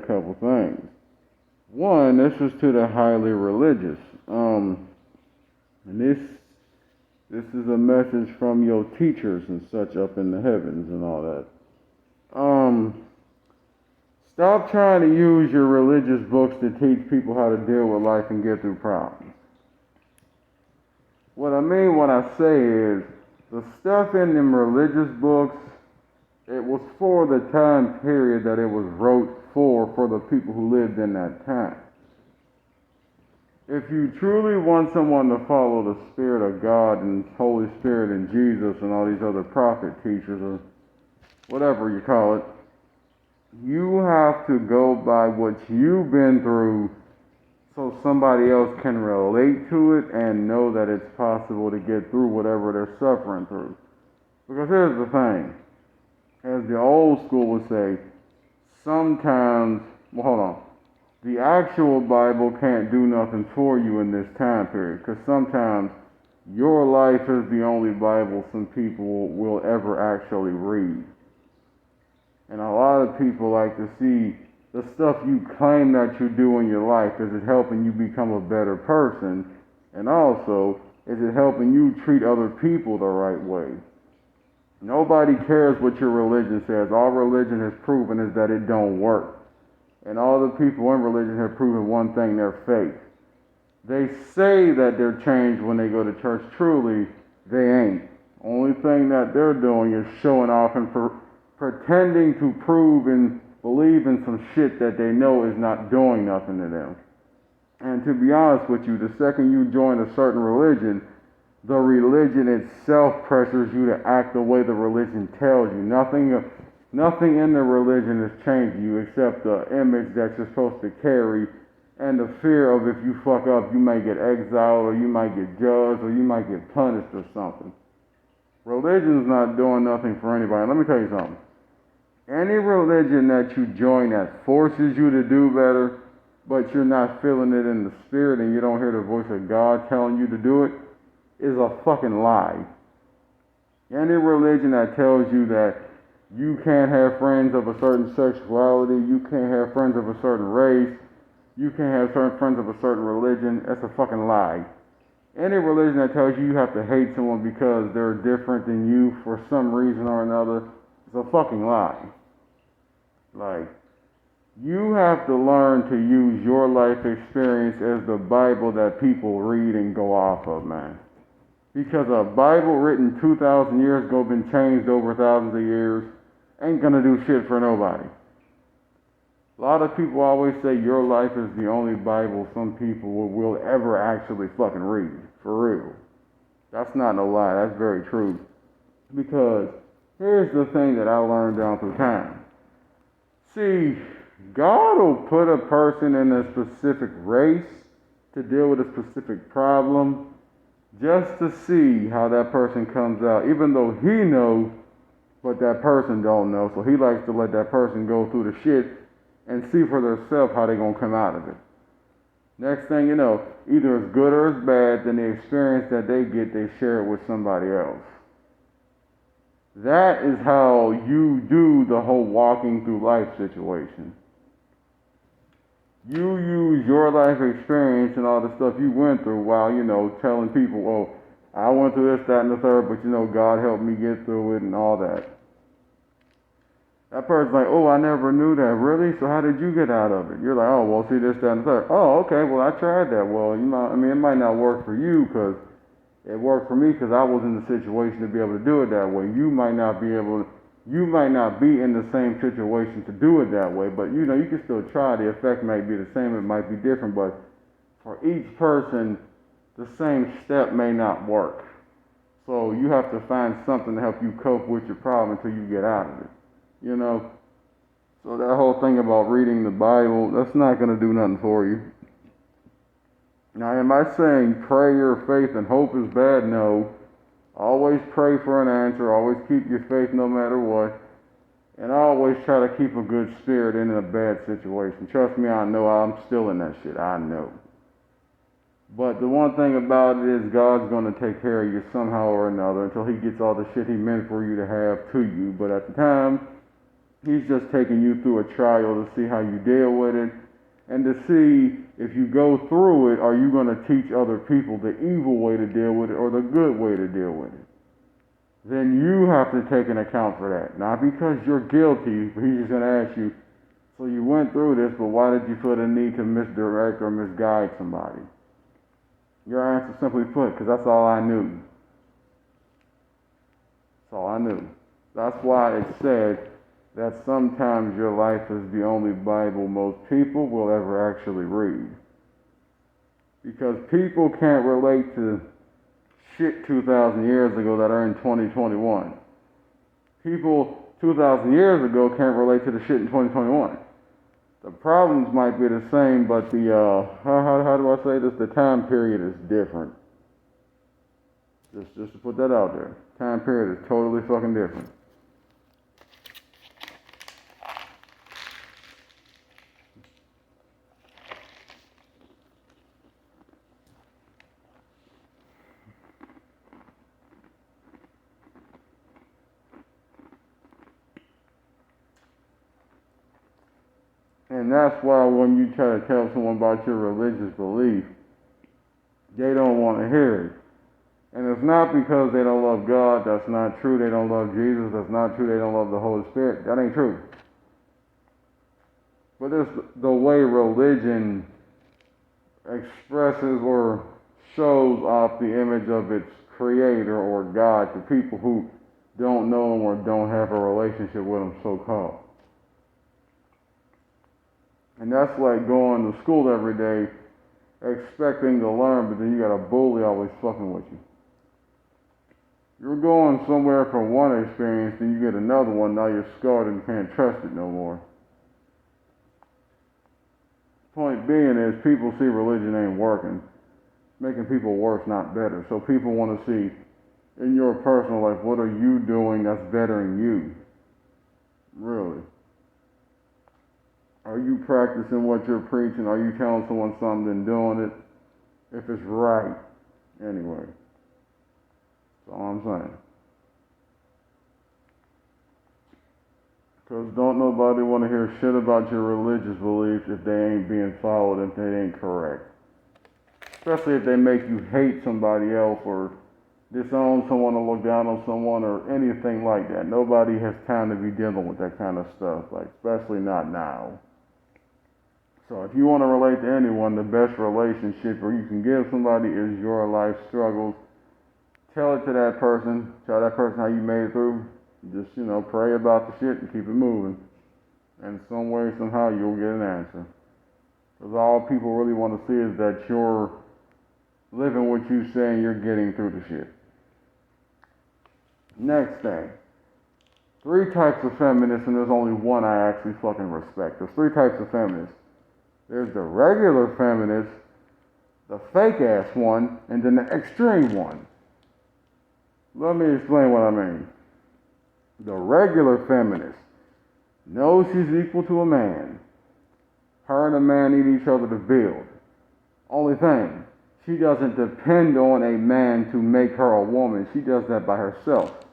a couple things. One, this is to the highly religious. And this is a message from your teachers and such up in the heavens and all that. Stop trying to use your religious books to teach people how to deal with life and get through problems. What I mean when I say is, the stuff in them religious books, it was for the time period that it was wrote for the people who lived in that time. If you truly want someone to follow the Spirit of God and Holy Spirit and Jesus and all these other prophet teachers or whatever you call it, you have to go by what you've been through so somebody else can relate to it and know that it's possible to get through whatever they're suffering through. Because here's the thing. As the old school would say, sometimes, well, hold on. The actual Bible can't do nothing for you in this time period. Because sometimes your life is the only Bible some people will ever actually read. And a lot of people like to see the stuff you claim that you do in your life. Is it helping you become a better person? And also, is it helping you treat other people the right way? Nobody cares what your religion says. All religion has proven is that it don't work. And all the people in religion have proven one thing: they're fake. They say that they're changed when they go to church. Truly, they ain't. Only thing that they're doing is showing off and pretending to prove and believe in some shit that they know is not doing nothing to them. And to be honest with you, the second you join a certain religion, the religion itself pressures you to act the way the religion tells you. Nothing in the religion has changed you except the image that you're supposed to carry and the fear of if you fuck up, you may get exiled or you might get judged or you might get punished or something. Religion's not doing nothing for anybody. Let me tell you something. Any religion that you join that forces you to do better, but you're not feeling it in the spirit and you don't hear the voice of God telling you to do it, is a fucking lie. Any religion that tells you that you can't have friends of a certain sexuality, you can't have friends of a certain race, you can't have certain friends of a certain religion, that's a fucking lie. Any religion that tells you you have to hate someone because they're different than you for some reason or another is a fucking lie. Like, you have to learn to use your life experience as the Bible that people read and go off of, man. Because a Bible written 2,000 years ago, been changed over thousands of years, ain't gonna do shit for nobody. A lot of people always say your life is the only Bible some people will ever actually fucking read. For real. That's not no lie, that's very true. Because here's the thing that I learned down through time. See, God will put a person in a specific race to deal with a specific problem just to see how that person comes out, even though he knows, but that person don't know. So he likes to let that person go through the shit and see for themselves how they're going to come out of it. Next thing you know, either it's good or it's bad, then the experience that they get, they share it with somebody else. That is how you do the whole walking through life situation. You use your life experience and all the stuff you went through while, telling people, oh, I went through this, that, and the third, but God helped me get through it and all that. That person's like, oh, I never knew that. Really? So how did you get out of it? You're like, oh, well, see this, that, and the third. Oh, okay, well, I tried that. Well, it might not work for you because it worked for me because I was in the situation to be able to do it that way. You might not be in the same situation to do it that way, but you can still try. The effect might be the same, it might be different, but for each person, the same step may not work. So you have to find something to help you cope with your problem until you get out of it. So that whole thing about reading the Bible, that's not going to do nothing for you. Now, am I saying prayer, faith, and hope is bad? No. Always pray for an answer. Always keep your faith no matter what. And always try to keep a good spirit in a bad situation. Trust me, I know I'm still in that shit. I know. But the one thing about it is God's going to take care of you somehow or another until he gets all the shit he meant for you to have to you. But at the time, He's just taking you through a trial to see how you deal with it and to see if you go through it, are you going to teach other people the evil way to deal with it or the good way to deal with it? Then you have to take an account for that. Not because you're guilty, but he's just going to ask you, so you went through this, but why did you feel the need to misdirect or misguide somebody? Your answer simply put, because that's all I knew. That's all I knew. That's why it said that sometimes your life is the only Bible most people will ever actually read. Because people can't relate to shit 2,000 years ago that are in 2021. People 2,000 years ago can't relate to the shit in 2021. The problems might be the same, but the, how do I say this? The time period is different. Just to put that out there. Time period is totally fucking different. And that's why when you try to tell someone about your religious belief, they don't want to hear it. And it's not because they don't love God, that's not true. They don't love Jesus, that's not true. They don't love the Holy Spirit, that ain't true. But it's the way religion expresses or shows off the image of its creator or God to people who don't know him or don't have a relationship with him, so-called. And that's like going to school every day expecting to learn, but then you got a bully always fucking with you. You're going somewhere for one experience, then you get another one, now you're scarred and can't trust it no more. Point being is people see religion ain't working. It's making people worse, not better. So people want to see in your personal life, what are you doing that's bettering you? Really? Are you practicing what you're preaching? Are you telling someone something and doing it? If it's right, anyway. That's all I'm saying. Because don't nobody want to hear shit about your religious beliefs if they ain't being followed, if they ain't correct. Especially if they make you hate somebody else or disown someone or look down on someone or anything like that. Nobody has time to be dealing with that kind of stuff, like especially not now. So if you want to relate to anyone, the best relationship or you can give somebody is your life struggles. Tell it to that person. Tell that person how you made it through. Just, pray about the shit and keep it moving. And some way, somehow, you'll get an answer. Because all people really want to see is that you're living what you say and you're getting through the shit. Next thing. 3 types of feminists, and there's only one I actually fucking respect. There's 3 types of feminists. There's the regular feminist, the fake-ass one, and then the extreme one. Let me explain what I mean. The regular feminist knows she's equal to a man. Her and a man need each other to build. Only thing, she doesn't depend on a man to make her a woman. She does that by herself.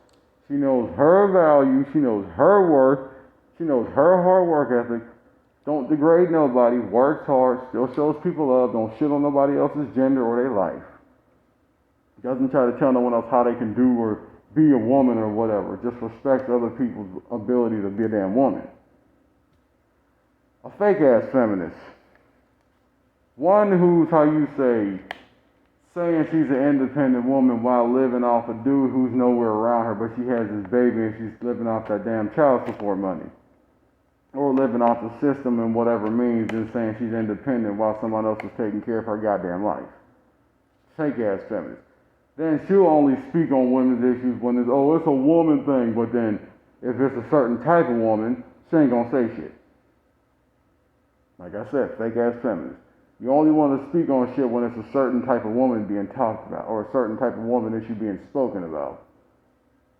She knows her value. She knows her worth. She knows her hard work ethic. Don't degrade nobody. Works hard. Still shows people love. Don't shit on nobody else's gender or their life. Doesn't try to tell no one else how they can do or be a woman or whatever. Just respects other people's ability to be a damn woman. A fake-ass feminist. One who's, how you say, saying she's an independent woman while living off a dude who's nowhere around her, but she has his baby and she's living off that damn child support money. Or living off the system in whatever means, just saying she's independent while someone else is taking care of her goddamn life. Fake-ass feminist. Then she'll only speak on women's issues when it's a woman thing, but then if it's a certain type of woman, she ain't gonna say shit. Like I said, fake-ass feminist. You only want to speak on shit when it's a certain type of woman being talked about, or a certain type of woman issue being spoken about.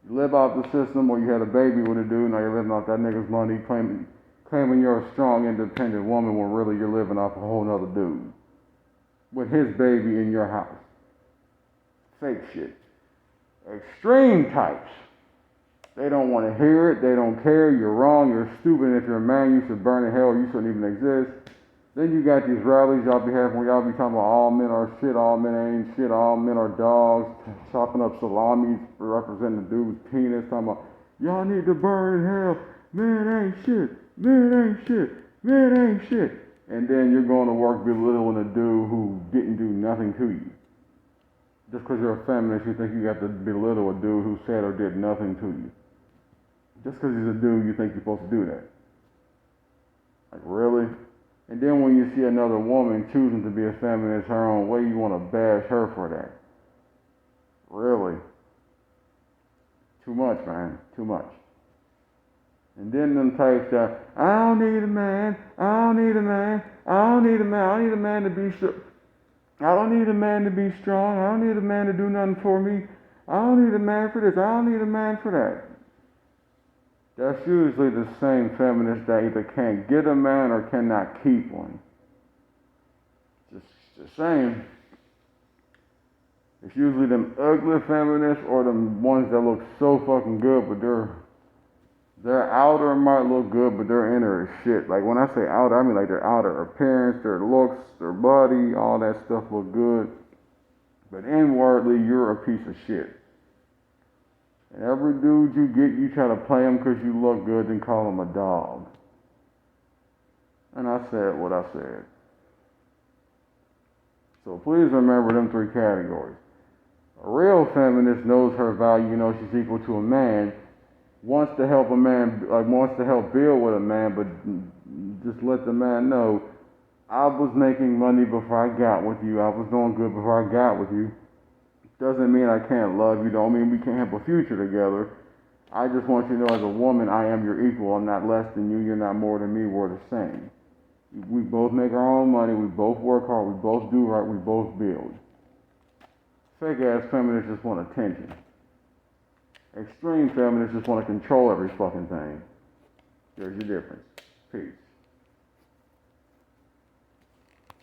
You live off the system, or you had a baby with a dude, now you're living off that nigga's money, claiming you're a strong, independent woman when really you're living off a whole nother dude. With his baby in your house. Fake shit. Extreme types. They don't want to hear it. They don't care. You're wrong. You're stupid. If you're a man, you should burn in hell. You shouldn't even exist. Then you got these rallies y'all be having where y'all be talking about all men are shit, all men ain't shit, all men are dogs, chopping up salamis representing the dude's penis, talking about y'all need to burn in hell. Men ain't shit. Men ain't shit. Men ain't shit. And then you're going to work belittling a dude who didn't do nothing to you. Just because you're a feminist, you think you got to belittle a dude who said or did nothing to you. Just because he's a dude, you think you're supposed to do that. Like, really? And then when you see another woman choosing to be a feminist her own way, you want to bash her for that. Really? Too much, man. Too much. And then them types that, I don't need a man, I don't need a man, I don't need a man, I don't need a man to be strong. I don't need a man to be strong, I don't need a man to do nothing for me. I don't need a man for this, I don't need a man for that. That's usually the same feminist that either can't get a man or cannot keep one. Just the same. It's usually them ugly feminists or them ones that look so fucking good, but their outer might look good, but their inner is shit. Like when I say outer, I mean like their outer appearance, their looks, their body, all that stuff look good. But inwardly, you're a piece of shit. And every dude you get, you try to play him because you look good and call him a dog. And I said what I said. So please remember them three categories. A real feminist knows her value, knows she's equal to a man, wants to help a man, wants to help build with a man, but just let the man know, I was making money before I got with you. I was doing good before I got with you. Doesn't mean I can't love you. Don't mean we can't have a future together. I just want you to know as a woman, I am your equal. I'm not less than you. You're not more than me. We're the same. We both make our own money. We both work hard. We both do right. We both build. Fake ass feminists just want attention. Extreme feminists just want to control every fucking thing. There's your difference. Peace.